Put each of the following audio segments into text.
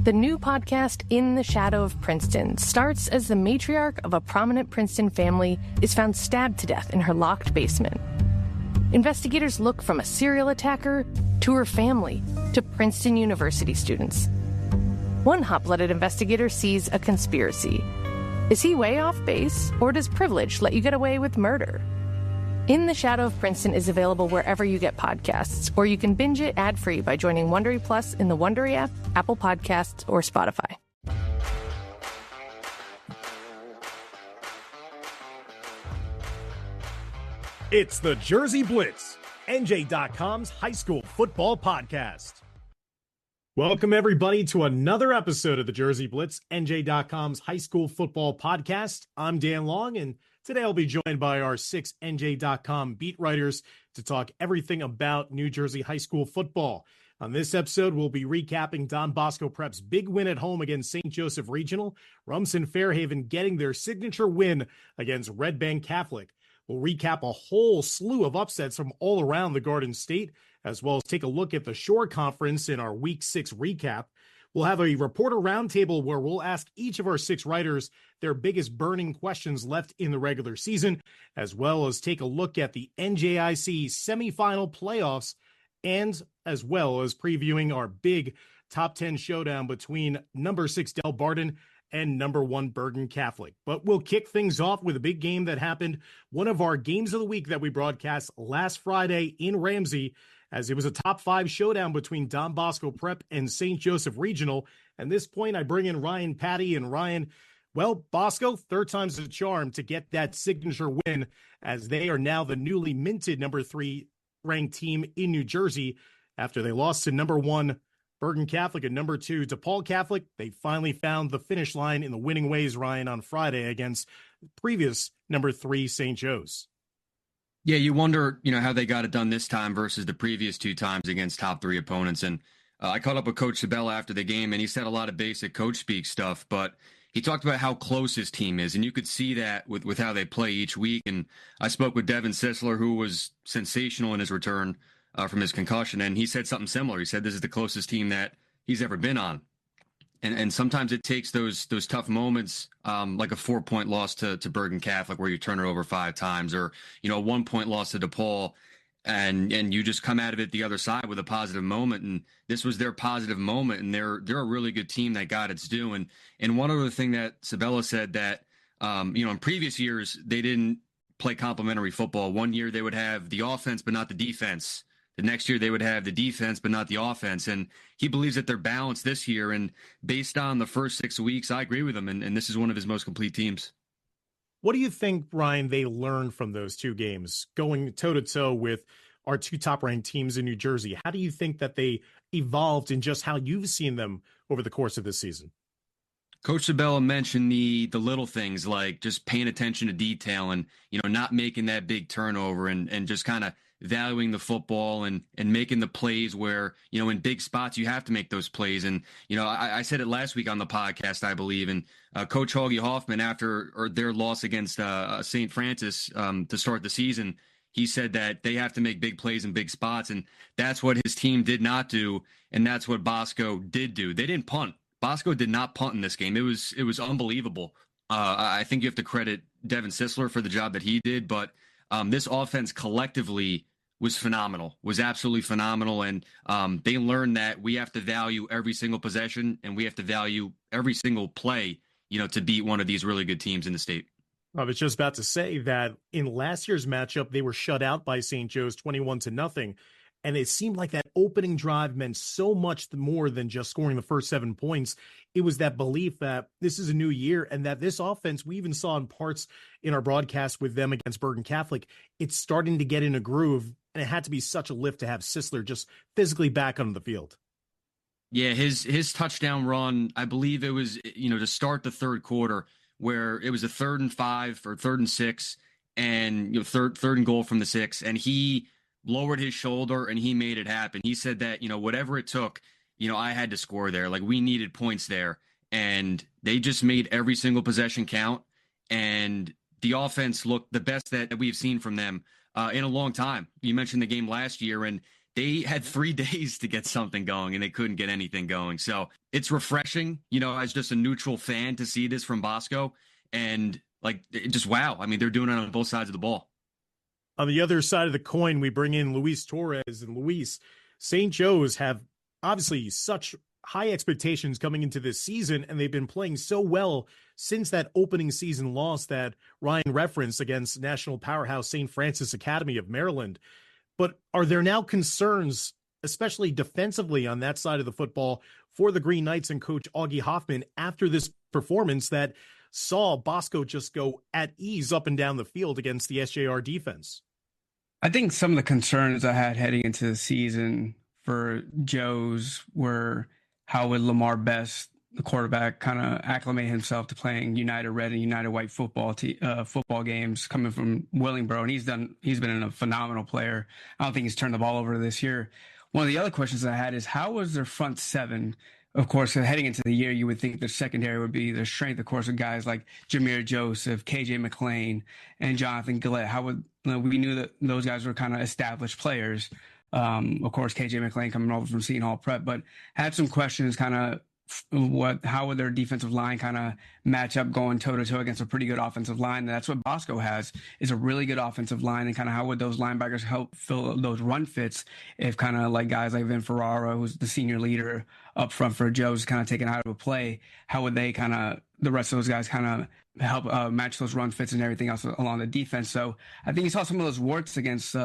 The new podcast, In the Shadow of Princeton, starts as the matriarch of a prominent Princeton family is found stabbed to death in her locked basement. Investigators look from a serial attacker to her family to Princeton University students. One hot-blooded investigator sees a conspiracy. Is he way off base, or does privilege let you get away with murder? In the Shadow of Princeton is available wherever you get podcasts, or you can binge it ad-free by joining Wondery Plus in the Wondery app, Apple Podcasts, or Spotify. It's the Jersey Blitz, NJ.com's high school football podcast. Welcome, everybody, to another episode of the Jersey Blitz, NJ.com's high school football podcast. I'm Dan Long, and today I'll be joined by our 6 NJ.com beat writers to talk everything about New Jersey high school football. On this episode, we'll be recapping Don Bosco Prep's big win at home against St. Joseph Regional, Rumson-Fair Haven getting their signature win against Bergen Catholic. We'll recap a whole slew of upsets from all around the Garden State, as well as take a look at the Shore Conference in our Week 6 recap. We'll have a reporter roundtable where we'll ask each of our 6 writers their biggest burning questions left in the regular season, as well as take a look at the NJIC semifinal playoffs, and as well as previewing our big top 10 showdown between number 6 Delbarton and number 1 Bergen Catholic. But we'll kick things off with a big game that happened, one of our games of the week that we broadcast last Friday in Ramsey, as it was a top 5 showdown between Don Bosco Prep and St. Joseph Regional. At this point, I bring in Ryan Patty, and Ryan, well, Bosco, third time's a charm to get that signature win, as they are now the newly minted number 3 ranked team in New Jersey after they lost to number 1 Bergen Catholic and number 2 DePaul Catholic. They finally found the finish line in the winning ways, Ryan, on Friday against previous number 3 St. Joe's. Yeah, you wonder, how they got it done this time versus the previous 2 times against top 3 opponents. And I caught up with Coach Sabella after the game, and he said a lot of basic coach speak stuff, but he talked about how close his team is, and you could see that with how they play each week. And I spoke with Devin Sisler, who was sensational in his return from his concussion, and he said something similar. He said this is the closest team that he's ever been on. And sometimes it takes those tough moments, like a 4-point loss to Bergen Catholic where you turn it over 5 times, or, a 1-point loss to DePaul, and you just come out of it the other side with a positive moment. And this was their positive moment, and they're a really good team that got its due. And one other thing that Sabella said that, in previous years, they didn't play complementary football. One year they would have the offense, but not the defense. The next year they would have the defense, but not the offense. And he believes that they're balanced this year. And based on the first 6 weeks, I agree with him. And this is one of his most complete teams. What do you think, Ryan, they learned from those 2 games, going toe-to-toe with our 2 top-ranked teams in New Jersey? How do you think that they evolved in just how you've seen them over the course of this season? Coach Sabella mentioned the little things, like just paying attention to detail and, not making that big turnover and just kind of valuing the football and making the plays where, in big spots, you have to make those plays. And, I said it last week on the podcast, I believe, and Coach Haugie Hoffman, after their loss against St. Francis to start the season, he said that they have to make big plays in big spots. And that's what his team did not do. And that's what Bosco did do. They didn't punt. Bosco did not punt in this game. It was unbelievable. I think you have to credit Devin Sisler for the job that he did, but this offense collectively was phenomenal, was absolutely phenomenal. And they learned that we have to value every single possession and we have to value every single play, to beat one of these really good teams in the state. I was just about to say that in last year's matchup, they were shut out by St. Joe's 21-0. And it seemed like that opening drive meant so much more than just scoring the first 7 points. It was that belief that this is a new year and that this offense, we even saw in parts in our broadcast with them against Bergen Catholic, it's starting to get in a groove. And it had to be such a lift to have Sisler just physically back on the field. Yeah, his touchdown run, I believe it was, to start the third quarter, where it was a 3rd and 5 or 3rd and 6, and third and goal from the 6, and he lowered his shoulder and he made it happen. He said that, whatever it took, I had to score there. Like, we needed points there. And they just made every single possession count. And the offense looked the best that we've seen from them in a long time. You mentioned the game last year, and they had 3 days to get something going and they couldn't get anything going. So it's refreshing, as just a neutral fan to see this from Bosco. And just wow. I mean, they're doing it on both sides of the ball. On the other side of the coin, we bring in Luis Torres. And Luis, St. Joe's have obviously such high expectations coming into this season, and they've been playing so well since that opening season loss that Ryan referenced against national powerhouse St. Francis Academy of Maryland. But are there now concerns, especially defensively on that side of the football, for the Green Knights and Coach Augie Hoffman after this performance that saw Bosco just go at ease up and down the field against the SJR defense? I think some of the concerns I had heading into the season for Joe's were how would Lamar Best, the quarterback, kind of acclimate himself to playing United Red and United White football games coming from Willingboro, and he's been a phenomenal player. I don't think he's turned the ball over this year. One of the other questions I had is how was their front seven? Of course, heading into the year, you would think their secondary would be their strength, of course, with guys like Jameer Joseph, KJ McLean, and Jonathan Gillette. We knew that those guys were kind of established players. Of course, KJ McLean coming over from Seton Hall Prep, but had some questions kind of how would their defensive line kind of match up going toe-to-toe against a pretty good offensive line? And that's what Bosco has, is a really good offensive line, and kind of how would those linebackers help fill those run fits if kind of like guys like Vin Ferrara, who's the senior leader up front for Joe's, kind of taken out of a play, how would they kind of, the rest of those guys kind of help match those run fits and everything else along the defense? So I think you saw some of those warts against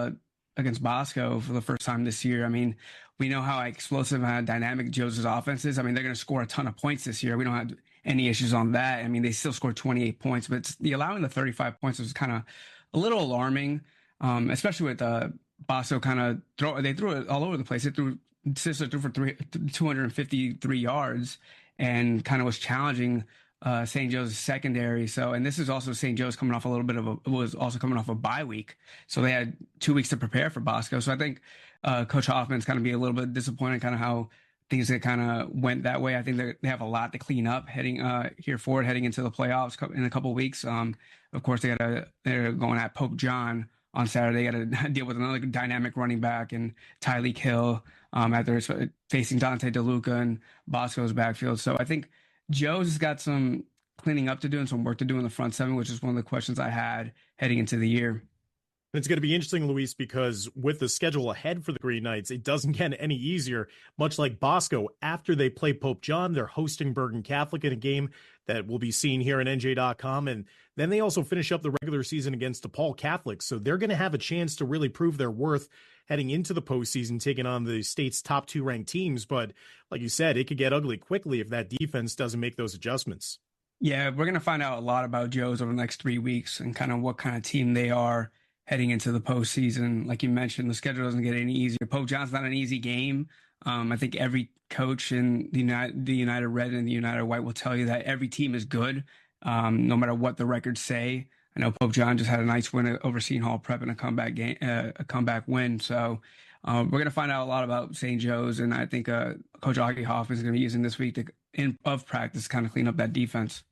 Bosco for the first time this year. I mean, we know how explosive and dynamic Joe's offense is. I mean, they're going to score a ton of points this year. We don't have any issues on that. I mean, they still scored 28 points, but allowing the 35 points was kind of a little alarming, especially with Bosco kind of they threw it all over the place. Sister threw for 253 yards and kind of was challenging St. Joe's secondary. So, and this is also St. Joe's coming off was also coming off a bye week. So they had 2 weeks to prepare for Bosco. So I think Coach Hoffman's kind of be a little bit disappointed kind of how things that kind of went that way. I think they have a lot to clean up heading into the playoffs in a couple of weeks. Of course, they're going at Pope John on Saturday. They got to deal with another dynamic running back and Tyleek Hill after facing Dante DeLuca and Bosco's backfield. So I think Joe's has got some cleaning up to do and some work to do in the front seven, which is one of the questions I had heading into the year. It's going to be interesting, Luis, because with the schedule ahead for the Green Knights, it doesn't get any easier. Much like Bosco, after they play Pope John, they're hosting Bergen Catholic in a game that will be seen here in NJ.com. And then they also finish up the regular season against DePaul Catholic. So they're going to have a chance to really prove their worth heading into the postseason, taking on the state's top 2 ranked teams. But like you said, it could get ugly quickly if that defense doesn't make those adjustments. Yeah, we're going to find out a lot about Joe's over the next 3 weeks and kind of what kind of team they are heading into the postseason. Like you mentioned, the schedule doesn't get any easier. Pope John's not an easy game. I think every coach in the United Red and the United White will tell you that every team is good, no matter what the records say. I know Pope John just had a nice win over Seton Hall Prep in a comeback win. So we're going to find out a lot about St. Joe's, and I think Coach Augie Hoffman is going to be using this week of practice to kind of clean up that defense.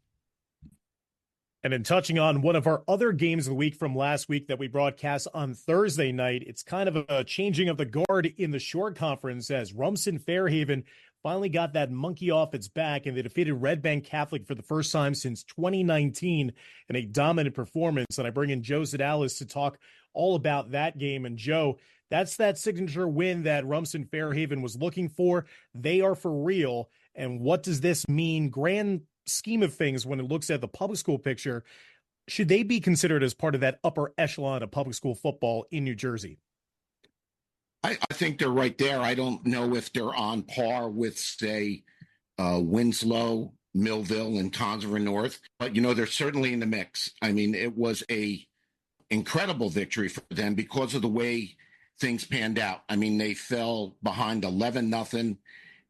And in touching on one of our other games of the week from last week that we broadcast on Thursday night, it's kind of a changing of the guard in the short conference as Rumson-Fair Haven finally got that monkey off its back, and they defeated Red Bank Catholic for the first time since 2019 in a dominant performance. And I bring in Joe Zadalis to talk all about that game. And Joe, that's that signature win that Rumson-Fair Haven was looking for. They are for real. And what does this mean, grand scheme of things, when it looks at the public school picture? Should they be considered as part of that upper echelon of public school football in New Jersey? I think they're right there. I don't know if they're on par with, say, Winslow, Millville, and Tonsor North, but they're certainly in the mix. I mean, it was a incredible victory for them because of the way things panned out. I mean, they fell behind 11-0.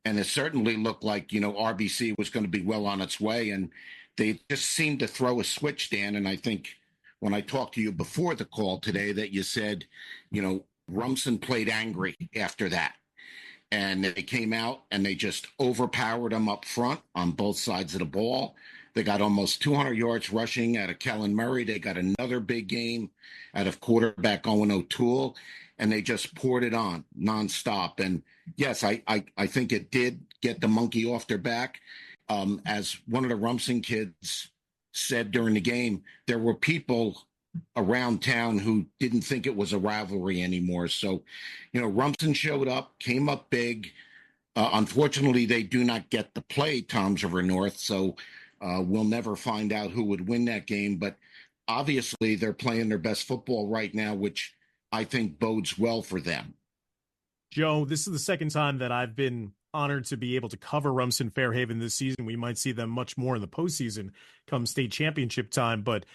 And it certainly looked like, RBC was going to be well on its way. And they just seemed to throw a switch, Dan. And I think when I talked to you before the call today that you said, Rumson played angry after that. And they came out and they just overpowered them up front on both sides of the ball. They got almost 200 yards rushing out of Kellen Murray. They got another big game out of quarterback Owen O'Toole. and they just poured it on nonstop. And yes, I think it did get the monkey off their back. As one of the Rumson kids said during the game, there were people around town who didn't think it was a rivalry anymore. So, Rumson showed up, came up big. Unfortunately, they do not get to play Toms River North, so we'll never find out who would win that game. But obviously, they're playing their best football right now, which I think bodes well for them. Joe, this is the second time that I've been honored to be able to cover Rumson-Fair Haven this season. We might see them much more in the postseason come state championship time, but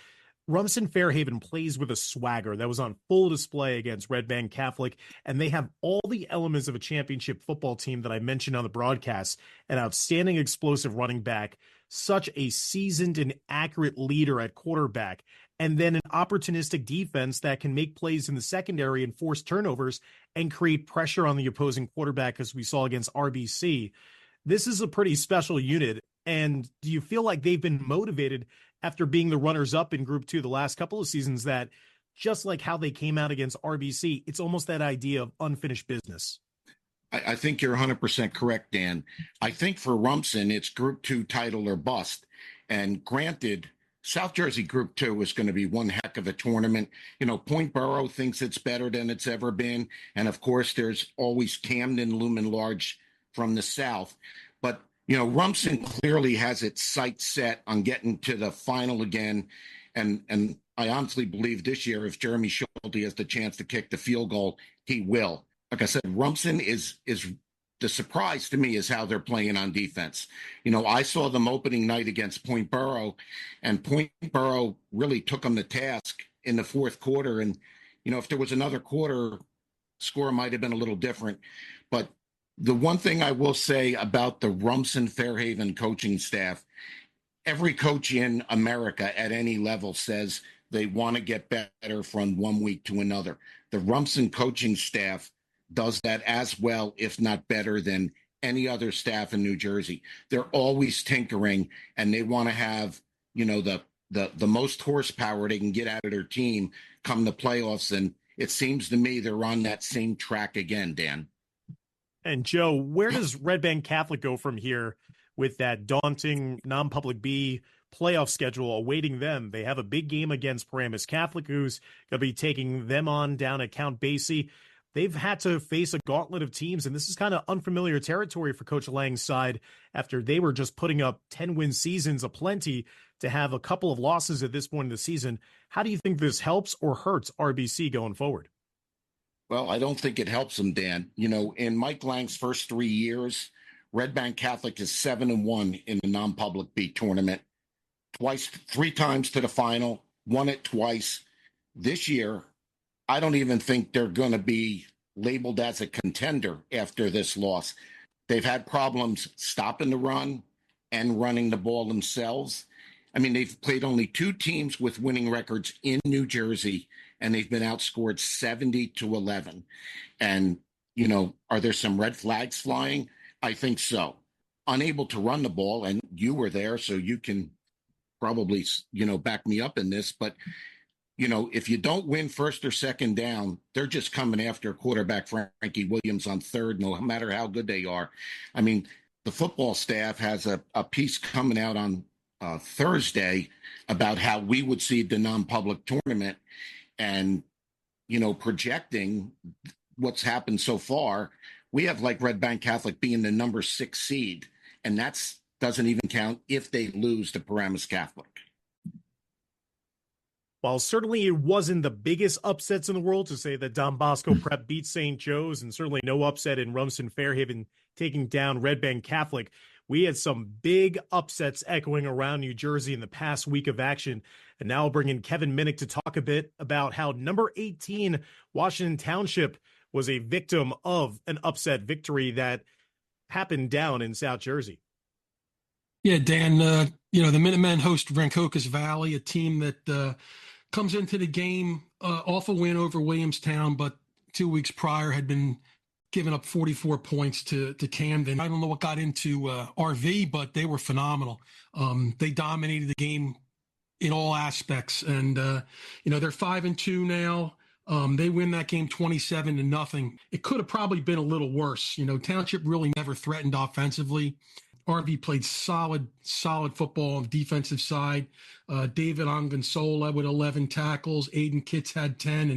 Rumson-Fair Haven plays with a swagger that was on full display against Red Bank Catholic, and they have all the elements of a championship football team that I mentioned on the broadcast: an outstanding explosive running back, such a seasoned and accurate leader at quarterback, and then an opportunistic defense that can make plays in the secondary and force turnovers and create pressure on the opposing quarterback, as we saw against RBC. This is a pretty special unit. And do you feel like they've been motivated after being the runners-up in Group 2 the last couple of seasons, that just like how they came out against RBC, it's almost that idea of unfinished business? I think you're 100% correct, Dan. I think for Rumson, it's Group 2 title or bust. And granted, South Jersey Group 2 is going to be one heck of a tournament. Point Boro thinks it's better than it's ever been. And, of course, there's always Camden looming large from the south. But Rumson clearly has its sights set on getting to the final again. And I honestly believe this year, if Jeremy Schulte has the chance to kick the field goal, he will. Like I said, Rumson is the surprise to me is how they're playing on defense. I saw them opening night against Point Boro, and Point Boro really took them to task in the fourth quarter. And, if there was another quarter, score might have been a little different. But the one thing I will say about the Rumson-Fair Haven coaching staff, every coach in America at any level says they want to get better from one week to another. The Rumson coaching staff does that as well, if not better, than any other staff in New Jersey. They're always tinkering, and they want to have, the most horsepower they can get out of their team come the playoffs. And it seems to me they're on that same track again, Dan. And Joe, where does Red Bank Catholic go from here with that daunting non-public B playoff schedule awaiting them? They have a big game against Paramus Catholic, who's going to be taking them on down at Count Basie. They've had to face a gauntlet of teams, and this is kind of unfamiliar territory for Coach Lang's side after they were just putting up 10-win seasons aplenty to have a couple of losses at this point in the season. How do you think this helps or hurts RBC going forward? Well, I don't think it helps them, Dan. In Mike Lang's first 3 years, Red Bank Catholic is 7-1 in the non-public B tournament. Three times to the final, won it twice. This year, I don't even think they're going to be labeled as a contender after this loss. They've had problems stopping the run and running the ball themselves. I mean, they've played only 2 teams with winning records in New Jersey, and they've been outscored 70-11. And, are there some red flags flying? I think so. Unable to run the ball, and you were there, so you can probably, back me up in this, but if you don't win first or second down, they're just coming after quarterback Frankie Williams on third, no matter how good they are. I mean, the football staff has a piece coming out on Thursday about how we would see the non-public tournament and, projecting what's happened so far. We have Red Bank Catholic being the number 6 seed, and that's doesn't even count if they lose to Paramus Catholic. While certainly it wasn't the biggest upsets in the world to say that Don Bosco Prep beat St. Joe's, and certainly no upset in Rumson-Fair Haven taking down Red Bank Catholic, we had some big upsets echoing around New Jersey in the past week of action. And now I'll bring in Kevin Minnick to talk a bit about how number 18 Washington Township was a victim of an upset victory that happened down in South Jersey. Yeah, Dan, the Minutemen host Rancocas Valley, a team that comes into the game off a win over Williamstown, but 2 weeks prior had been giving up 44 points to Camden. I don't know what got into RV, but they were phenomenal. They dominated the game in all aspects. And, they're 5-2 now. They win that game 27-0. It could have probably been a little worse. Township really never threatened offensively. RV played solid football on the defensive side. David Angonsola with 11 tackles. Aiden Kitts had 10.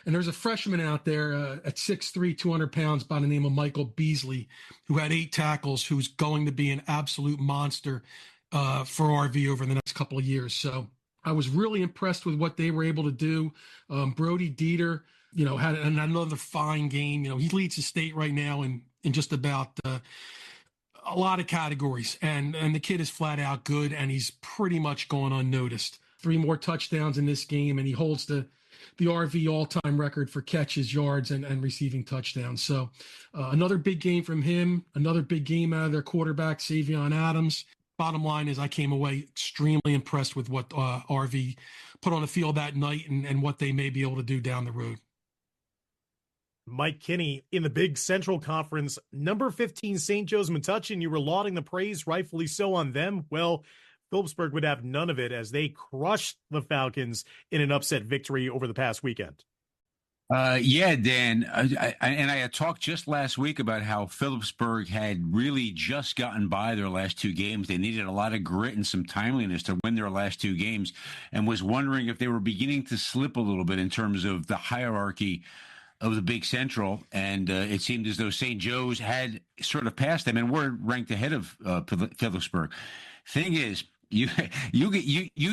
And there's a freshman out there at 6'3", 200 pounds by the name of Michael Beasley, who had 8 tackles, who's going to be an absolute monster for RV over the next couple of years. So I was really impressed with what they were able to do. Brody Dieter, had another fine game. He leads the state right now in just about a lot of categories, and the kid is flat out good, and he's pretty much going unnoticed. 3 more touchdowns in this game, and he holds the RV all-time record for catches, yards, and receiving touchdowns. So another big game from him, another big game out of their quarterback, Savion Adams. Bottom line is I came away extremely impressed with what RV put on the field that night and what they may be able to do down the road. Mike Kinney in the Big Central Conference, number 15 St. Joe's Metuchen. You were lauding the praise, rightfully so, on them. Well, Phillipsburg would have none of it as they crushed the Falcons in an upset victory over the past weekend. Yeah, Dan. I had talked just last week about how Phillipsburg had really just gotten by their last 2 games. They needed a lot of grit and some timeliness to win their last 2 games, and was wondering if they were beginning to slip a little bit in terms of the hierarchy of the Big Central, and it seemed as though St. Joe's had sort of passed them and were ranked ahead of Phillipsburg. Thing is, you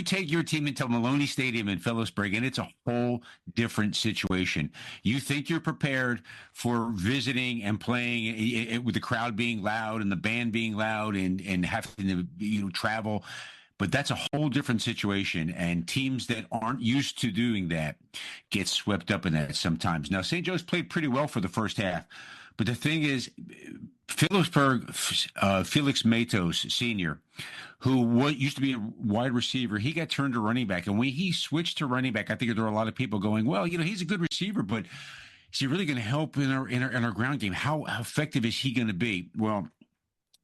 take your team into Maloney Stadium in Phillipsburg, and it's a whole different situation. You think you're prepared for visiting and playing with the crowd being loud and the band being loud and having to travel. But that's a whole different situation, and teams that aren't used to doing that get swept up in that sometimes. Now, St. Joe's played pretty well for the first half, but the thing is, Phillipsburg, Felix Matos, Sr., who used to be a wide receiver, he got turned to running back. And when he switched to running back, I think there were a lot of people going, well, he's a good receiver, but is he really going to help in our ground game? How effective is he going to be? Well,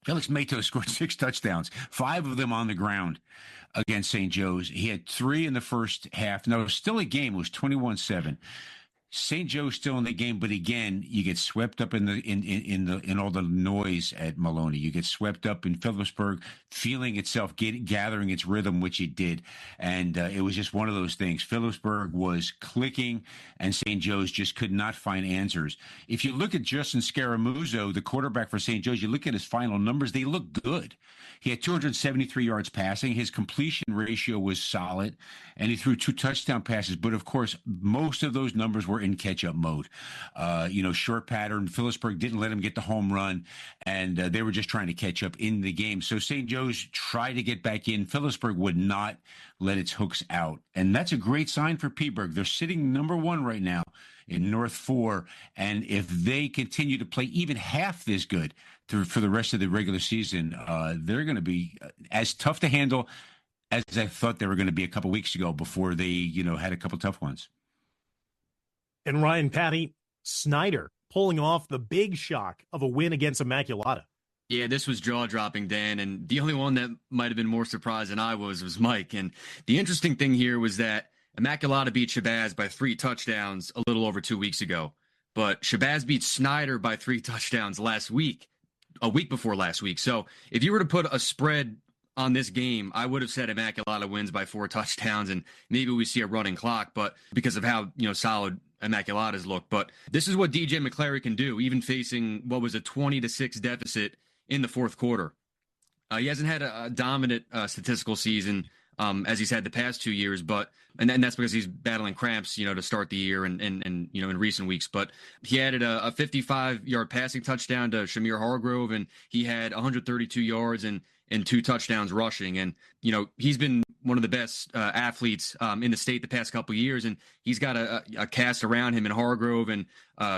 Felix Matos scored 6 touchdowns, 5 of them on the ground against St. Joe's. He had 3 in the first half. Now, it was still a game. It was 21-7. St. Joe's still in the game, but again, you get swept up in all the noise at Maloney. You get swept up in Phillipsburg, feeling itself gathering its rhythm, which it did, and it was just one of those things. Phillipsburg was clicking, and St. Joe's just could not find answers. If you look at Justin Scaramuzzo, the quarterback for St. Joe's, you look at his final numbers; they look good. He had 273 yards passing. His completion ratio was solid, and he threw 2 touchdown passes. But, of course, most of those numbers were in catch-up mode. Short pattern. Phillipsburg didn't let him get the home run, and they were just trying to catch up in the game. So St. Joe's tried to get back in. Phillipsburg would not let its hooks out, and that's a great sign for Peaburg. They're sitting number 1 right now in North 4, and if they continue to play even half this good for the rest of the regular season, they're going to be as tough to handle as I thought they were going to be a couple weeks ago before they, had a couple tough ones. And Ryan, Patty, Snyder pulling off the big shock of a win against Immaculata. Yeah, this was jaw-dropping, Dan, and the only one that might have been more surprised than I was Mike. And the interesting thing here was that Immaculata beat Shabazz by 3 touchdowns a little over 2 weeks ago, but Shabazz beat Snyder by 3 touchdowns a week before last week. So if you were to put a spread on this game, I would have said Immaculata wins by 4 touchdowns, and maybe we see a running clock, but because of how solid Immaculata's look. But this is what DJ McClary can do, even facing what was a 20-6 deficit in the fourth quarter. He hasn't had a dominant statistical season as he's had the past 2 years, and that's because he's battling cramps, to start the year and in recent weeks. But he added a 55-yard passing touchdown to Shamir Hargrove, and he had 132 yards and 2 touchdowns rushing. And, he's been one of the best athletes in the state the past couple of years, and he's got a cast around him in Hargrove and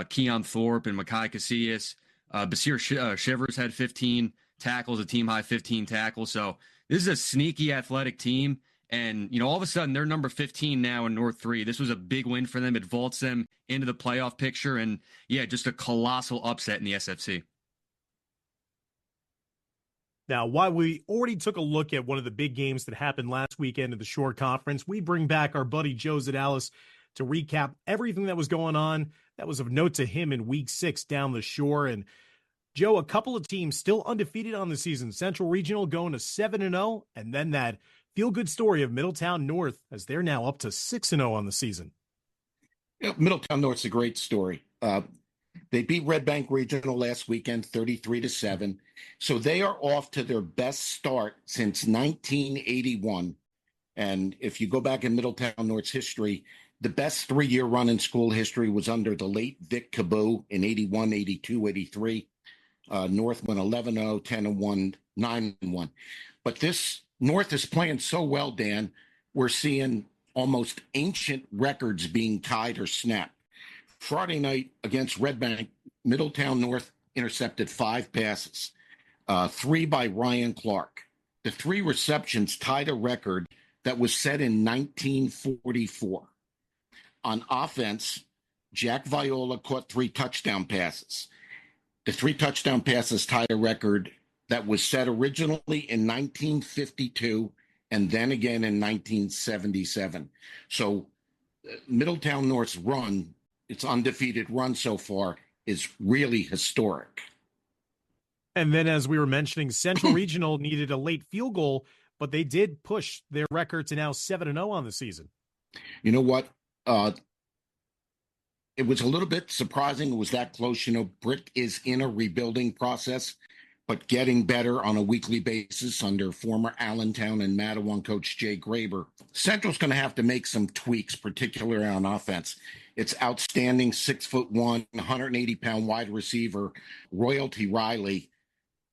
Keon Thorpe and Makai Casillas. Basir Shivers had 15 tackles, a team-high 15 tackles. So this is a sneaky athletic team. And, all of a sudden, they're number 15 now in North 3. This was a big win for them. It vaults them into the playoff picture. And, yeah, just a colossal upset in the SFC. Now, while we already took a look at one of the big games that happened last weekend in the Shore Conference, we bring back our buddy Joe Zadalis to recap everything that was going on that was of note to him in week 6 down the shore. And Joe, a couple of teams still undefeated on the season. Central Regional going to 7-0, and then that feel-good story of Middletown North as they're now up to 6-0 on the season. Yeah, Middletown North's a great story. They beat Red Bank Regional last weekend, 33-7. So they are off to their best start since 1981. And if you go back in Middletown North's history, the best 3-year run in school history was under the late Vic Caboo in 81, 82, 83. North went 11-0, 10-1, 9-1. But this North is playing so well, Dan, we're seeing almost ancient records being tied or snapped. Friday night against Red Bank, Middletown North intercepted 5 passes, 3 by Ryan Clark. The 3 receptions tied a record that was set in 1944. On offense, Jack Viola caught 3 touchdown passes. The 3 touchdown passes tied a record that was set originally in 1952 and then again in 1977. So Middletown North's run, its undefeated run so far, is really historic. And then, as we were mentioning, Central Regional needed a late field goal, but they did push their record to now 7-0 on the season. You know what? It was a little bit surprising it was that close. You know, Brick is in a rebuilding process, but getting better on a weekly basis under former Allentown and Matawan coach Jay Graber. Central's going to have to make some tweaks, particularly on offense. It's outstanding 6'1", 180-pound wide receiver Royalty Riley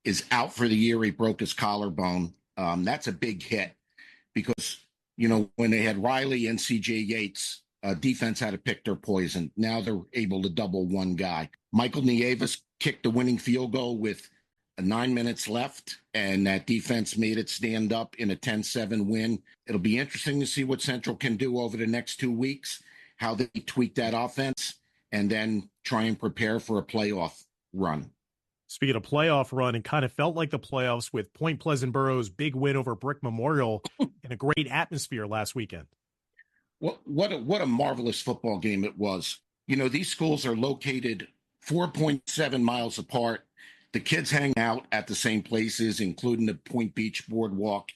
is out for the year. He broke his collarbone. That's a big hit because, you know, when they had Riley and C.J. Yates, defense had to pick their poison. Now they're able to double one guy. Michael Nieves kicked the winning field goal with 9 minutes left, and that defense made it stand up in a 10-7 win. It'll be interesting to see what Central can do over the next 2 weeks, how they tweak that offense, and then try and prepare for a playoff run. Speaking of playoff run, it kind of felt like the playoffs with Point Pleasant Borough's big win over Brick Memorial in a great atmosphere last weekend. What a marvelous football game it was. You know, these schools are located 4.7 miles apart. The kids hang out at the same places, including the Point Beach Boardwalk.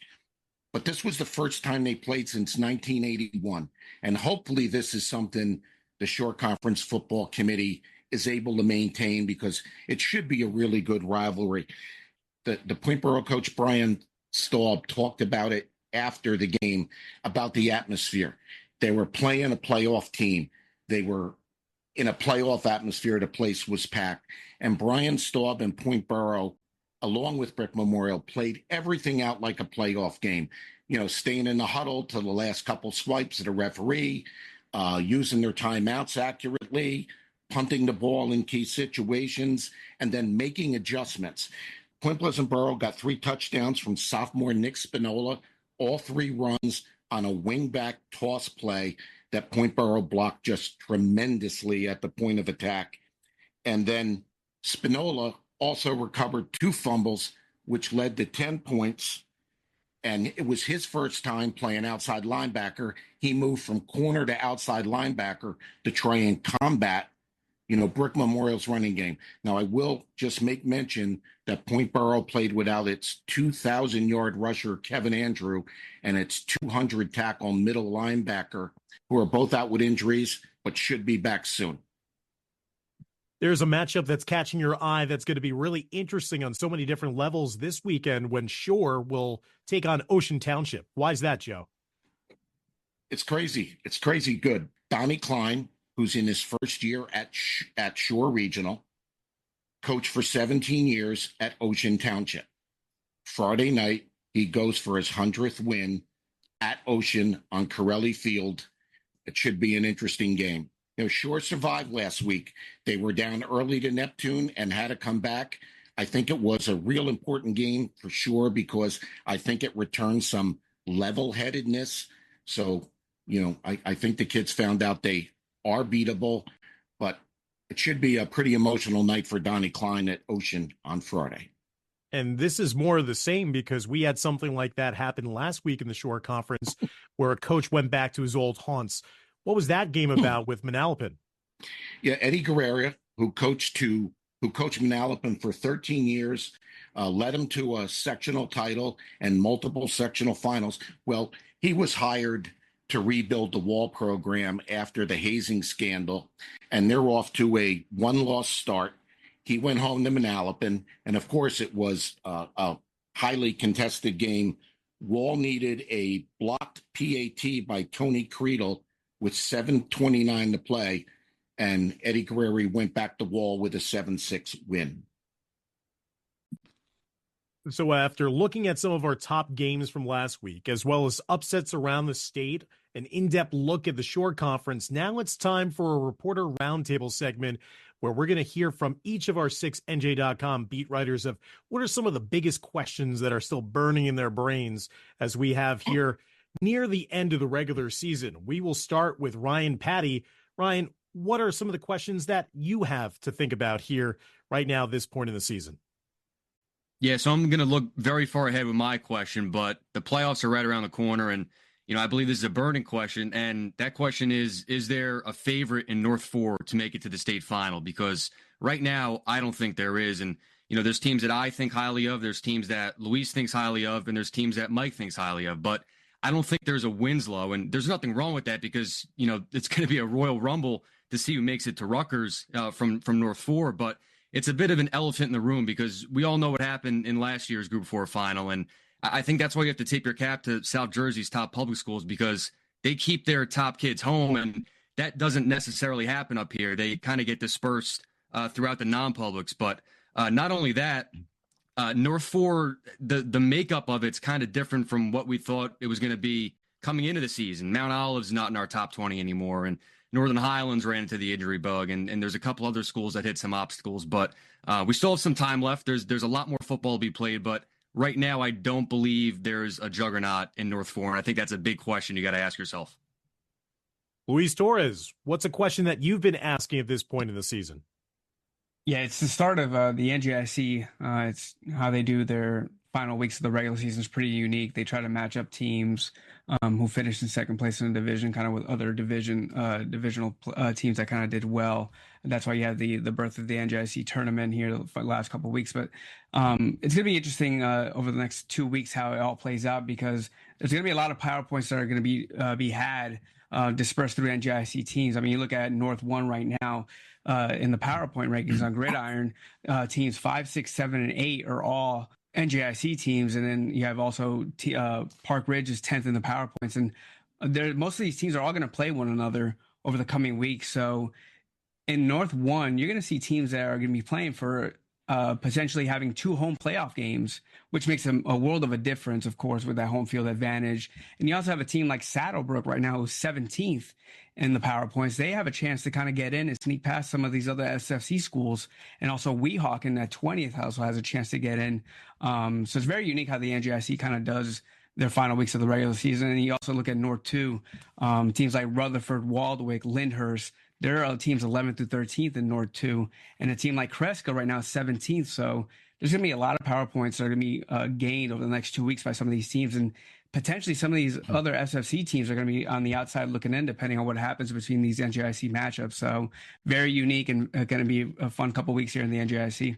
But this was the first time they played since 1981. And hopefully this is something the Shore Conference Football Committee is able to maintain because it should be a really good rivalry. The Point Borough coach, Brian Staub, talked about it after the game, about the atmosphere. They were playing a playoff team. They were in a playoff atmosphere. The place was packed. And Brian Staub and Point Borough, along with Brick Memorial, played everything out like a playoff game. You know, staying in the huddle to the last couple swipes of the referee, using their timeouts accurately, punting the ball in key situations, and then making adjustments. Point Pleasant Borough got 3 touchdowns from sophomore Nick Spinola, all 3 runs on a wingback toss play that Point Borough blocked just tremendously at the point of attack. And then Spinola also recovered 2 fumbles, which led to 10 points. And it was his first time playing outside linebacker. He moved from corner to outside linebacker to try and combat, you know, Brick Memorial's running game. Now, I will just make mention that Point Borough played without its 2,000-yard rusher, Kevin Andrew, and its 200-tackle middle linebacker, who are both out with injuries, but should be back soon. There's a matchup that's catching your eye that's going to be really interesting on so many different levels this weekend when Shore will take on Ocean Township. Why is that, Joe? It's crazy. It's crazy good. Donnie Klein, who's in his first year at Shore Regional, coached for 17 years at Ocean Township. Friday night, he goes for his 100th win at Ocean on Corelli Field. It should be an interesting game. You know, Shore survived last week. They were down early to Neptune and had to come back. I think it was a real important game for Shore because I think it returned some level-headedness. So, you know, I think the kids found out they are beatable, but it should be a pretty emotional night for Donnie Klein at Ocean on Friday. And this is more of the same because we had something like that happen last week in the Shore Conference where a coach went back to his old haunts. What was that game about with Manalapan? Yeah, Eddie Guerrera, who coached Manalapan for 13 years, led him to a sectional title and multiple sectional finals. Well, he was hired to rebuild the Wall program after the hazing scandal, and they're off to a one-loss start. He went home to Manalapan, and of course it was a highly contested game. Wall needed a blocked PAT by Tony Creedle with 7:29 to play, and Eddie Guerrero went back to Wall with a 7-6 win. So after looking at some of our top games from last week, as well as upsets around the state, an in-depth look at the Shore Conference, now it's time for a reporter roundtable segment where we're going to hear from each of our 6 NJ.com beat writers of what are some of the biggest questions that are still burning in their brains as we have here near the end of the regular season. We will start with Ryan Patty. Ryan, what are some of the questions that you have to think about here right now, this point in the season? Yeah, so I'm going to look very far ahead with my question, but the playoffs are right around the corner. And, I believe this is a burning question. And that question is there a favorite in North 4 to make it to the state final? Because right now, I don't think there is. And, there's teams that I think highly of. There's teams that Luis thinks highly of. And there's teams that Mike thinks highly of. But I don't think there's a Winslow. And there's nothing wrong with that because, it's going to be a Royal Rumble to see who makes it to Rutgers from North 4. But it's a bit of an elephant in the room because we all know what happened in last year's Group 4 final. And I think that's why you have to tip your cap to South Jersey's top public schools because they keep their top kids home. And that doesn't necessarily happen up here. They kind of get dispersed throughout the non-publics. But not only that, North 4, the makeup of it's kind of different from what we thought it was going to be coming into the season. Mount Olive's not in our top 20 anymore. And Northern Highlands ran into the injury bug, and there's a couple other schools that hit some obstacles, but we still have some time left. There's a lot more football to be played, but right now I don't believe there's a juggernaut in North 4, and I think that's a big question you got to ask yourself. Luis Torres, what's a question that you've been asking at this point in the season? Yeah, it's the start of the NJIC. It's how they do their final weeks of the regular season is pretty unique. They try to match up teams who finished in second place in the division, kind of with other divisional teams that kind of did well. And that's why you have the birth of the NJIC tournament here for the last couple of weeks. But it's going to be interesting over the next 2 weeks how it all plays out because there's going to be a lot of PowerPoints that are going to be had dispersed through NJIC teams. I mean, you look at North 1 right now in the PowerPoint rankings on Gridiron, teams 5, 6, 7, and 8 are all NJIC teams, and then you have also Park Ridge is 10th in the PowerPoints, and most of these teams are all going to play one another over the coming weeks. So in North 1, you're going to see teams that are going to be playing for potentially having 2 home playoff games, which makes a world of a difference, of course, with that home field advantage. And you also have a team like Saddlebrook right now who's 17th in the PowerPoints. They have a chance to kind of get in and sneak past some of these other SFC schools. And also Weehawken in that 20th also has a chance to get in. So it's very unique how the NJIC kind of does their final weeks of the regular season. And you also look at North 2, teams like Rutherford, Waldwick, Lyndhurst. There are teams 11th through 13th in North 2. And a team like Cresco right now is 17th. So there's going to be a lot of PowerPoints that are going to be gained over the next 2 weeks by some of these teams. And potentially some of these other SFC teams are going to be on the outside looking in, depending on what happens between these NJIC matchups. So very unique and going to be a fun couple weeks here in the NJIC.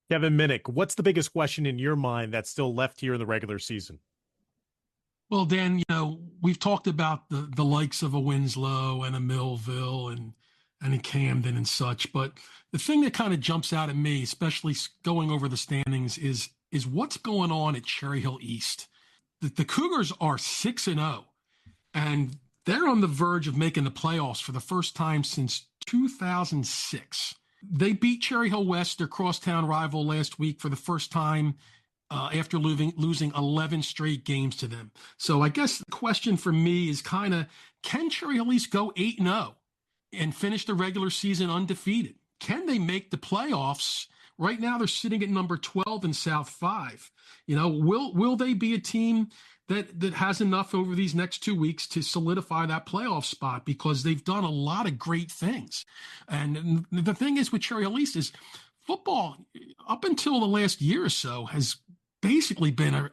Kevin Minnick, what's the biggest question in your mind that's still left here in the regular season? Well, Dan, we've talked about the likes of a Winslow and a Millville and a Camden and such, but the thing that kind of jumps out at me, especially going over the standings, is what's going on at Cherry Hill East. The Cougars are 6-0, and they're on the verge of making the playoffs for the first time since 2006. They beat Cherry Hill West, their crosstown rival, last week for the first time after losing 11 straight games to them. So I guess the question for me is kind of, can Cherry Hill East go 8-0 and finish the regular season undefeated? Can they make the playoffs? Right now they're sitting at number 12 in South 5. Will they be a team that has enough over these next 2 weeks to solidify that playoff spot? Because they've done a lot of great things. And the thing is with Cherry Hill East is football, up until the last year or so, has basically been,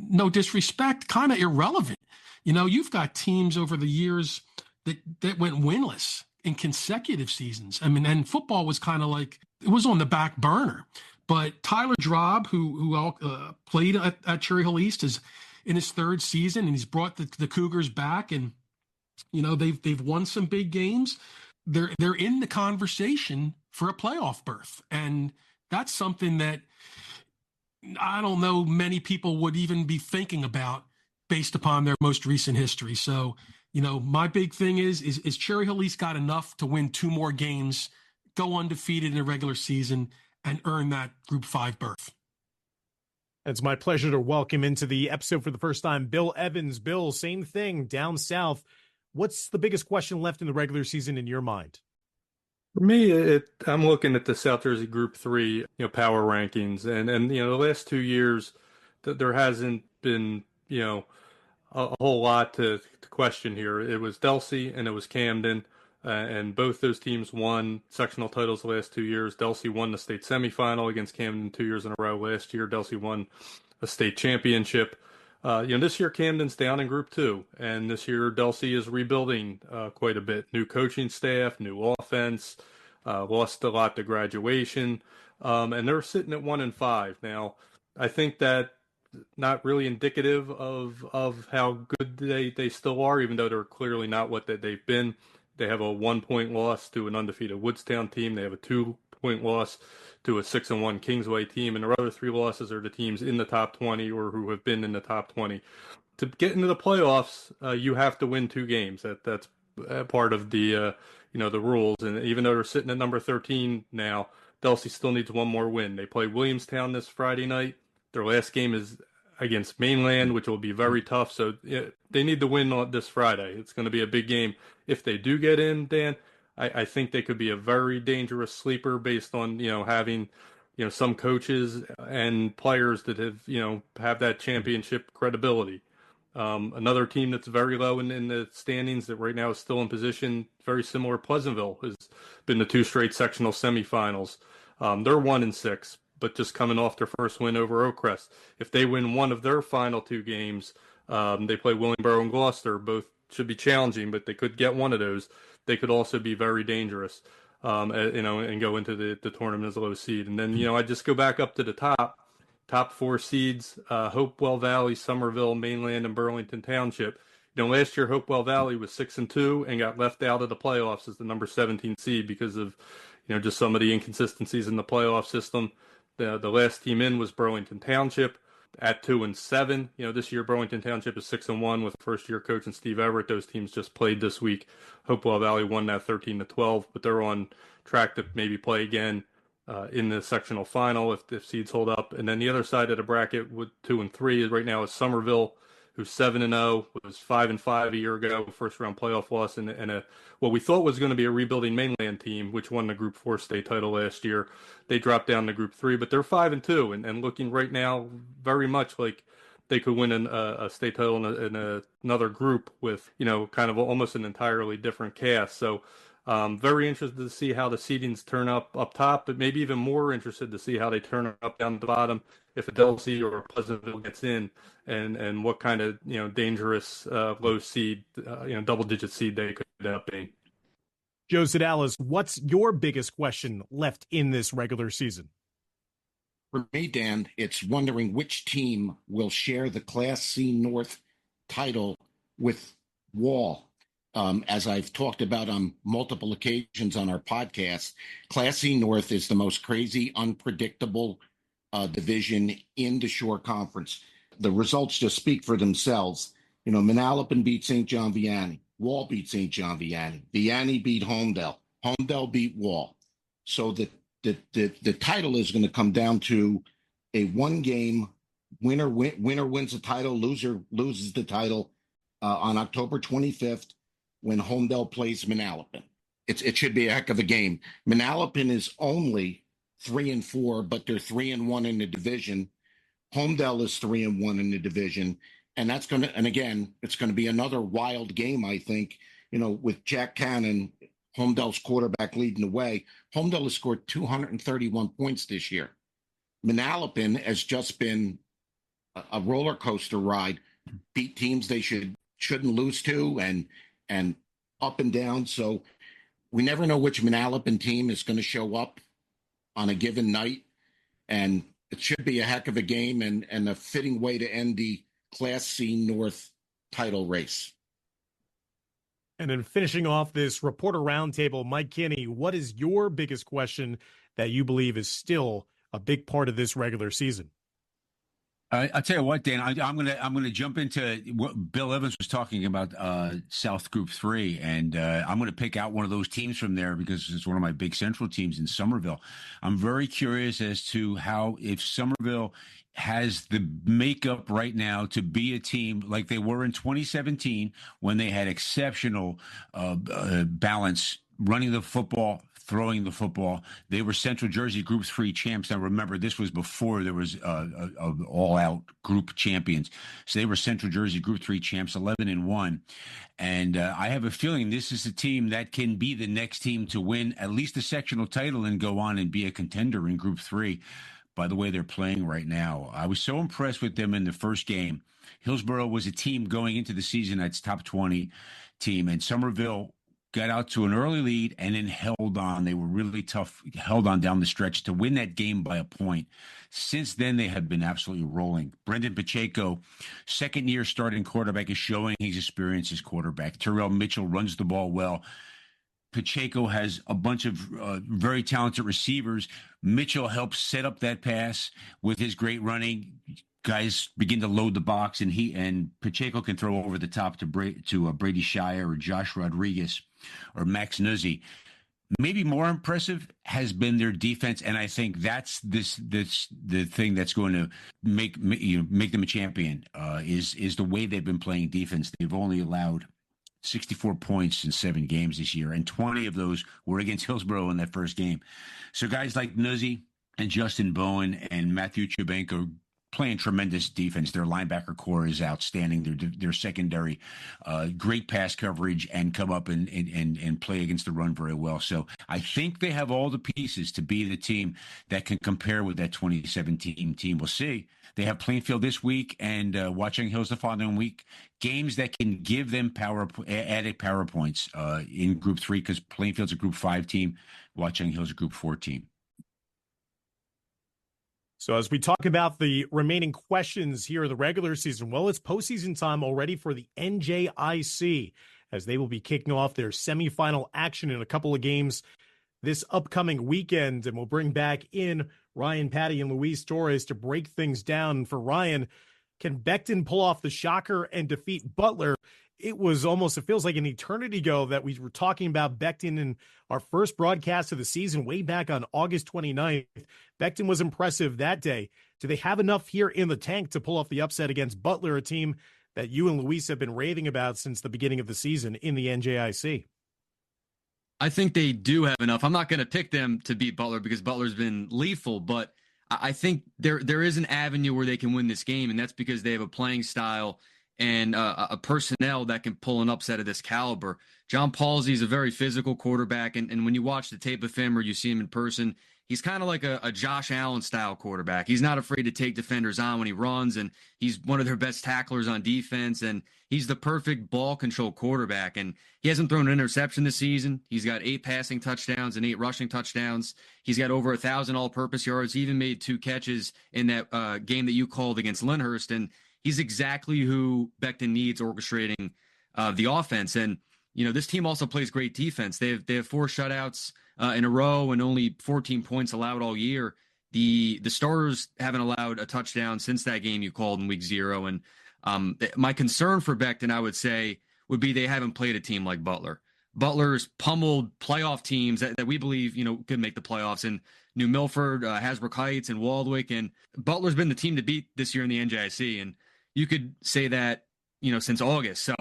no disrespect, kind of irrelevant. You've got teams over the years that went winless in consecutive seasons. I mean, and football was kind of like, it was on the back burner. But Tyler Drob, who played at Cherry Hill East, is in his third season, and he's brought the Cougars back. And they've won some big games. They're in the conversation for a playoff berth, and that's something that I don't know many people would even be thinking about based upon their most recent history. So, my big thing is Cherry Hill East got enough to win 2 more games, go undefeated in the regular season, and earn that Group 5 berth. It's my pleasure to welcome into the episode for the first time, Bill Evans. Bill, same thing, down south. What's the biggest question left in the regular season in your mind? For me, I'm looking at the South Jersey Group 3, power rankings, and the last 2 years, there hasn't been, a whole lot to question here. It was Delsea and it was Camden, and both those teams won sectional titles the last 2 years. Delsea won the state semifinal against Camden 2 years in a row. Last year, Delsea won a state championship. This year Camden's down in Group 2, and this year Delsea is rebuilding quite a bit. New coaching staff, new offense, lost a lot to graduation, and they're sitting at 1-5 now. I think that not really indicative of how good they still are, even though they're clearly not what they've been. They have a 1-point loss to an undefeated Woodstown team. They have a 2-point loss to a 6-1 Kingsway team, and their other 3 losses are to teams in the top 20 or who have been in the top 20. To get into the playoffs, you have to win 2 games. That's part of the the rules. And even though they're sitting at number 13 now, Delsea still needs 1 more win. They play Williamstown this Friday night. Their last game is against Mainland, which will be very tough. So they need to win on this Friday. It's going to be a big game. If they do get in, Dan, I think they could be a very dangerous sleeper based on, having, some coaches and players that have that championship credibility. Another team that's very low in the standings that right now is still in position, very similar, Pleasantville, has been the 2 straight sectional semifinals. They're 1-6, but just coming off their first win over Oakcrest. If they win one of their final 2 games, they play Willingboro and Gloucester. Both should be challenging, but they could get one of those. They could also be very dangerous, and go into the tournament as a low seed. And then, I just go back up to the top 4 seeds, Hopewell Valley, Somerville, Mainland, and Burlington Township. Last year Hopewell Valley was 6-2 and got left out of the playoffs as the number 17 seed because of, just some of the inconsistencies in the playoff system. The last team in was Burlington Township at 2-7. This year Burlington Township is 6-1 with first-year coach and Steve Everett. Those teams just played this week. Hopewell Valley won that 13-12, but they're on track to maybe play again in the sectional final if seeds hold up. And then the other side of the bracket with 2-3 right now is Somerville, who's 7-0, was 5-5 a year ago, first round playoff loss, and what we thought was going to be a rebuilding Mainland team, which won the Group 4 state title last year. They dropped down to Group 3, but they're 5-2 and looking right now very much like they could win a state title in another group with, kind of almost an entirely different cast. So very interested to see how the seedings turn up top, but maybe even more interested to see how they turn up down the bottom if a Delsea or a Pleasantville gets in, and what kind of dangerous low seed, double-digit seed they could end up being. Joe Sedalis, what's your biggest question left in this regular season? For me, Dan, it's wondering which team will share the Class C North title with Wall. As I've talked about on multiple occasions on our podcast, Class C North is the most crazy, unpredictable division in the Shore Conference. The results just speak for themselves. Manalapan beat St. John Vianney. Wall beat St. John Vianney. Vianney beat Holmdel. Holmdel beat Wall. So the title is going to come down to a 1-game winner wins the title, loser loses the title on October 25th. When Holmdel plays Manalapan. It should be a heck of a game. Manalapan is only 3-4, but they're 3-1 in the division. Holmdel is 3-1 in the division. And it's going to be another wild game, I think, with Jack Cannon, Holmdel's quarterback, leading the way. Holmdel has scored 231 points this year. Manalapan has just been a roller coaster ride, beat teams they shouldn't lose to, and up and down. So we never know which Manalapan team is going to show up on a given night. And it should be a heck of a game and a fitting way to end the Class C North title race. And then finishing off this reporter roundtable, Mike Kinney, what is your biggest question that you believe is still a big part of this regular season? I'll tell you what, Dan. I'm gonna jump into what Bill Evans was talking about, South Group 3, and I'm gonna pick out one of those teams from there because it's one of my big Central teams in Somerville. I'm very curious as to how, if Somerville has the makeup right now to be a team like they were in 2017 when they had exceptional balance running the football, throwing the football. They were Central Jersey Group 3 champs. Now, remember, this was before there was all-out group champions. So they were Central Jersey Group 3 champs, 11-1. And I have a feeling this is a team that can be the next team to win at least a sectional title and go on and be a contender in Group 3 by the way they're playing right now. I was so impressed with them in the first game. Hillsborough was a team going into the season that's top 20 team, and Somerville got out to an early lead and then held on. They were really tough, held on down the stretch to win that game by a point. Since then, they have been absolutely rolling. Brendan Pacheco, second-year starting quarterback, is showing his experience as quarterback. Terrell Mitchell runs the ball well. Pacheco has a bunch of very talented receivers. Mitchell helps set up that pass with his great running. Guys begin to load the box, and Pacheco can throw over the top to Brady Shire or Josh Rodriguez or Max Nuzzi. Maybe more impressive has been their defense, and I think that's the thing that's going to make them a champion. Is the way they've been playing defense. They've only allowed 64 points in 7 games this year, and 20 of those were against Hillsborough in that first game. So guys like Nuzzi and Justin Bowen and Matthew Chubenko playing tremendous defense. Their linebacker core is outstanding. Their secondary, great pass coverage, and come up and play against the run very well. So I think they have all the pieces to be the team that can compare with that 2017 team. We'll see. They have Plainfield this week and Watchung Hills the following week. Games that can give them added power points in Group 3 because Plainfield's a Group 5 team. Watchung Hills a Group 4 team. So as we talk about the remaining questions here of the regular season, well, it's postseason time already for the NJIC as they will be kicking off their semifinal action in a couple of games this upcoming weekend. And we'll bring back in Ryan Patty and Luis Torres to break things down. For Ryan, can Becton pull off the shocker and defeat Butler? It feels like an eternity ago that we were talking about Becton in our first broadcast of the season way back on August 29th. Becton was impressive that day. Do they have enough here in the tank to pull off the upset against Butler, a team that you and Luis have been raving about since the beginning of the season in the NJIC? I think they do have enough. I'm not going to pick them to beat Butler because Butler's been lethal, but I think there is an avenue where they can win this game, and that's because they have a playing style and a personnel that can pull an upset of this caliber. John Palsy is a very physical quarterback, and when you watch the tape of him or you see him in person, he's kind of like a Josh Allen-style quarterback. He's not afraid to take defenders on when he runs, and he's one of their best tacklers on defense, and he's the perfect ball control quarterback, and he hasn't thrown an interception this season. He's got 8 passing touchdowns and 8 rushing touchdowns. He's got over 1,000 all-purpose yards. He even made 2 catches in that game that you called against Lyndhurst, and he's exactly who Becton needs orchestrating the offense. And, this team also plays great defense. They have 4 shutouts in a row and only 14 points allowed all year. The starters haven't allowed a touchdown since that game you called in week 0. And my concern for Becton, I would say, would be they haven't played a team like Butler. Butler's pummeled playoff teams that we believe, could make the playoffs in New Milford, Hasbrook Heights, and Waldwick. And Butler's been the team to beat this year in the NJIC. And you could say that, since August. So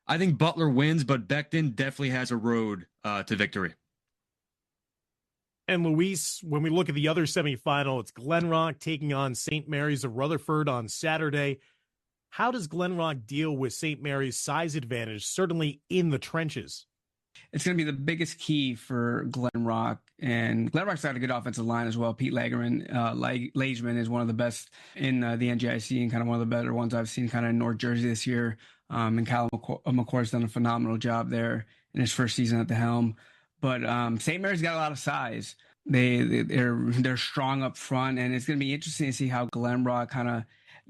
I think Butler wins, but Becton definitely has a road to victory. And Luis, when we look at the other semifinal, it's Glen Rock taking on St. Mary's of Rutherford on Saturday. How does Glen Rock deal with St. Mary's size advantage, certainly in the trenches? It's going to be the biggest key for Glen Rock. And Glen Rock's got a good offensive line as well. Pete Lageman is one of the best in the NJIC and kind of one of the better ones I've seen kind of in North Jersey this year. And Kyle McCourt's done a phenomenal job there. in his first season at the helm. But St. Mary's got a lot of size. They're strong up front, and it's going to be interesting to see how Glenrock kind of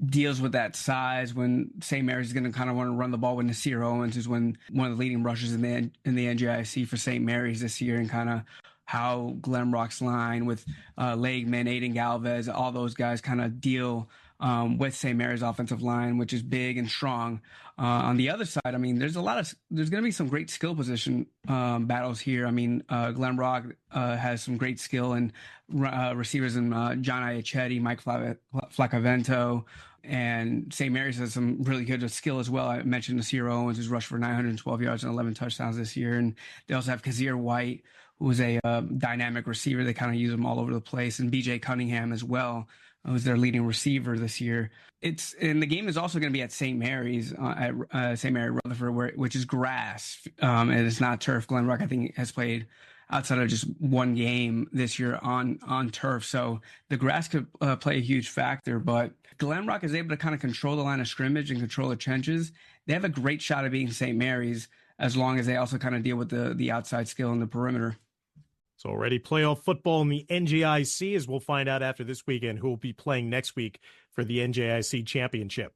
deals with that size when St. Mary's is going to kind of want to run the ball with Nasir Owens, who's one of the leading rushers in the NJIC for St. Mary's this year, and kind of how Glenrock's line with Legman, Aiden Galvez, all those guys kind of deal with St. Mary's offensive line, which is big and strong. On the other side, I mean, there's going to be some great skill position battles here. I mean, Glenrock has some great skill and receivers in John Iachetti, Mike Flacavento, and St. Mary's has some really good skill as well. I mentioned Nasir Owens, who's rushed for 912 yards and 11 touchdowns this year. And they also have Kazir White, who's a dynamic receiver. They kind of use him all over the place. And BJ Cunningham as well, who's their leading receiver this year. And the game is also going to be at St. Mary's, at St. Mary Rutherford, which is grass, and it's not turf. Glenrock, I think, has played outside of just one game this year on turf. So the grass could play a huge factor, but Glenrock is able to kind of control the line of scrimmage and control the trenches. They have a great shot at beating St. Mary's as long as they also kind of deal with the outside skill in the perimeter. It's already playoff football in the NJIC, as we'll find out after this weekend who will be playing next week for the NJIC championship.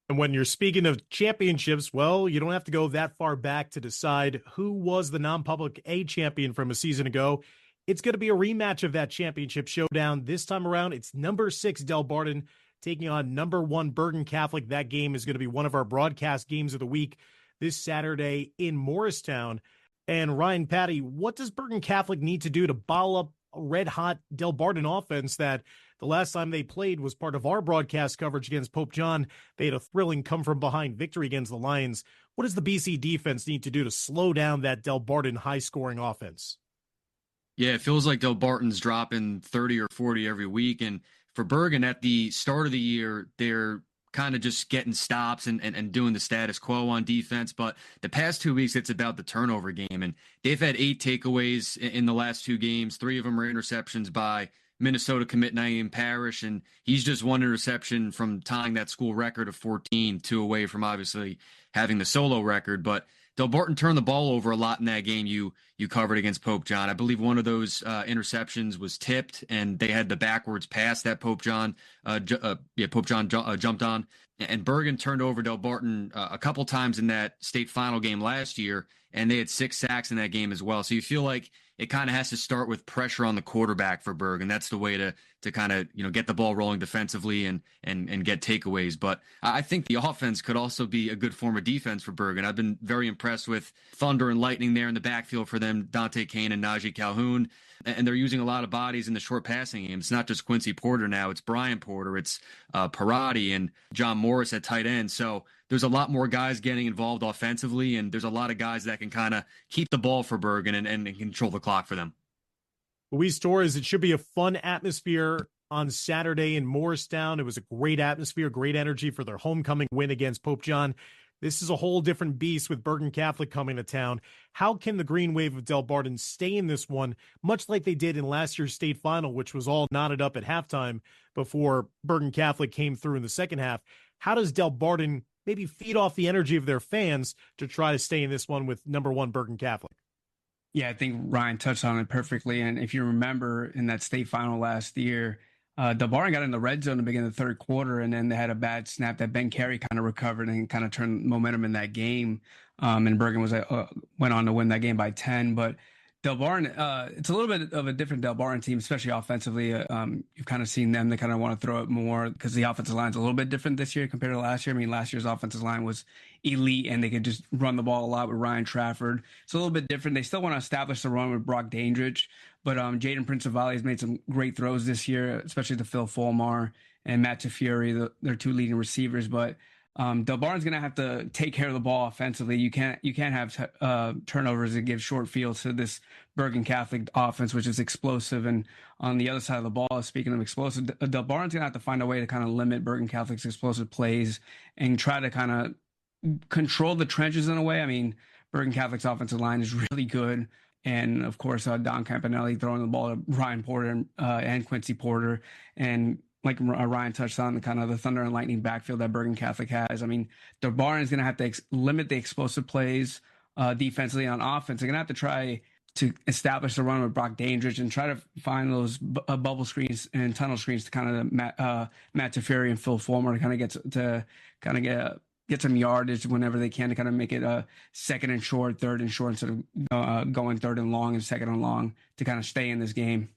And when you're speaking of championships, well, you don't have to go that far back to decide who was the non-public A champion from a season ago. It's going to be a rematch of that championship showdown. This time around, it's number 6 Delbarton taking on number 1 Bergen Catholic. That game is going to be one of our broadcast games of the week this Saturday in Morristown. And Ryan, Patty, what does Bergen Catholic need to do to bottle up a red-hot Delbarton offense that the last time they played was part of our broadcast coverage against Pope John? They had a thrilling come-from-behind victory against the Lions. What does the BC defense need to do to slow down that Delbarton high-scoring offense? Yeah, it feels like Delbarton's dropping 30 or 40 every week. And for Bergen, at the start of the year, they're kind of just getting stops and doing the status quo on defense. But the past 2 weeks, it's about the turnover game. And they've had 8 takeaways in the last 2 games. 3 of them are interceptions by Minnesota commit Naeem Parrish. And he's just 1 interception from tying that school record of 14, 2 away from obviously having the solo record. But Delbarton turned the ball over a lot in that game you covered against Pope John. I believe one of those interceptions was tipped, and they had the backwards pass that Pope John jumped on. And Bergen turned over Delbarton a couple times in that state final game last year, and they had 6 sacks in that game as well. So you feel like it kind of has to start with pressure on the quarterback for Bergen. That's the way to kind of get the ball rolling defensively and get takeaways. But I think the offense could also be a good form of defense for Bergen. I've been very impressed with Thunder and Lightning there in the backfield for them, Dante Kane and Najee Calhoun. And they're using a lot of bodies in the short passing game. It's not just Quincy Porter now. It's Brian Porter. It's Parati and John Morris at tight end. So there's a lot more guys getting involved offensively, and there's a lot of guys that can kind of keep the ball for Bergen and control the clock for them. Luis Torres, it should be a fun atmosphere on Saturday in Morristown. It was a great atmosphere, great energy for their homecoming win against Pope John. This is a whole different beast with Bergen Catholic coming to town. How can the Green Wave of Delbarton stay in this one, much like they did in last year's state final, which was all knotted up at halftime before Bergen Catholic came through in the second half? How does Delbarton maybe feed off the energy of their fans to try to stay in this one with number 1 Bergen Catholic? Yeah, I think Ryan touched on it perfectly. And if you remember in that state final last year, Delbarton got in the red zone to begin the third quarter, and then they had a bad snap that Ben Carey kind of recovered and kind of turned momentum in that game. And Bergen went on to win that game by 10. But Delbarton, it's a little bit of a different Delbarton team, especially offensively. You've kind of seen them. They kind of want to throw it more because the offensive line's a little bit different this year compared to last year. I mean, last year's offensive line was elite, and they could just run the ball a lot with Ryan Trafford. It's a little bit different. They still want to establish the run with Brock Dandridge, but Jaden Principali has made some great throws this year, especially to Phil Fulmar and Matt Tafieri, their 2 leading receivers. But Delbarton's going to have to take care of the ball offensively. You can't have turnovers that give short fields to this Bergen Catholic offense, which is explosive. And on the other side of the ball, speaking of explosive, Delbarton's going to have to find a way to kind of limit Bergen Catholic's explosive plays and try to kind of control the trenches in a way. I mean, Bergen Catholic's offensive line is really good. And, of course, Don Campanelli throwing the ball to Ryan Porter and Quincy Porter. And like Ryan touched on, the kind of the thunder and lightning backfield that Bergen Catholic has. I mean, Delbarton is going to have to limit the explosive plays defensively. On offense, they're going to have to try to establish the run with Brock Dandridge and try to find those bubble screens and tunnel screens to kind of Matt Teferi and Phil Fulmer to kind of get some yardage whenever they can, to kind of make it a second and short, third and short, instead of going third and long and second and long, to kind of stay in this game.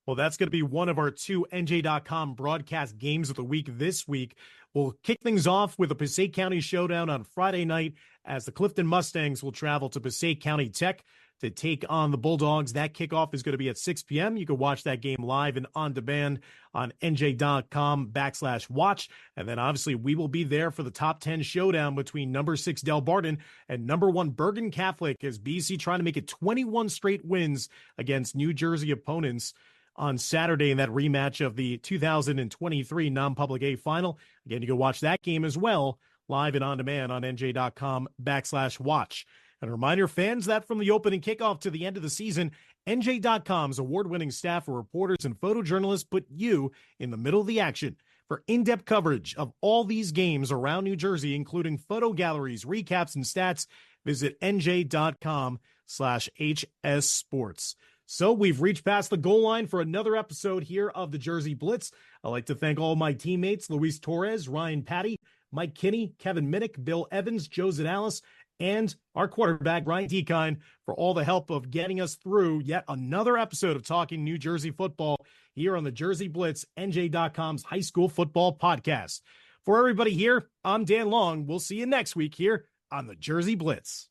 Well, that's going to be one of our 2 NJ.com broadcast games of the week this week. We'll kick things off with a Passaic County showdown on Friday night as the Clifton Mustangs will travel to Passaic County Tech to take on the Bulldogs. That kickoff is going to be at 6 p.m. You can watch that game live and on demand on NJ.com/watch. And then obviously we will be there for the top 10 showdown between number 6 Delbarton and number 1 Bergen Catholic, as BC trying to make it 21 straight wins against New Jersey opponents on Saturday in that rematch of the 2023 non-public A final. Again, you can watch that game as well live and on demand on NJ.com/watch. And a reminder, fans, that from the opening kickoff to the end of the season, NJ.com's award-winning staff of reporters and photojournalists put you in the middle of the action. For in-depth coverage of all these games around New Jersey, including photo galleries, recaps, and stats, visit NJ.com/HS Sports. So we've reached past the goal line for another episode here of the Jersey Blitz. I'd like to thank all my teammates, Luis Torres, Ryan Patty, Mike Kinney, Kevin Minnick, Bill Evans, Joe Zadalis, and our quarterback, Ryan Dekine, for all the help of getting us through yet another episode of Talking New Jersey Football here on the Jersey Blitz, NJ.com's high school football podcast. For everybody here, I'm Dan Long. We'll see you next week here on the Jersey Blitz.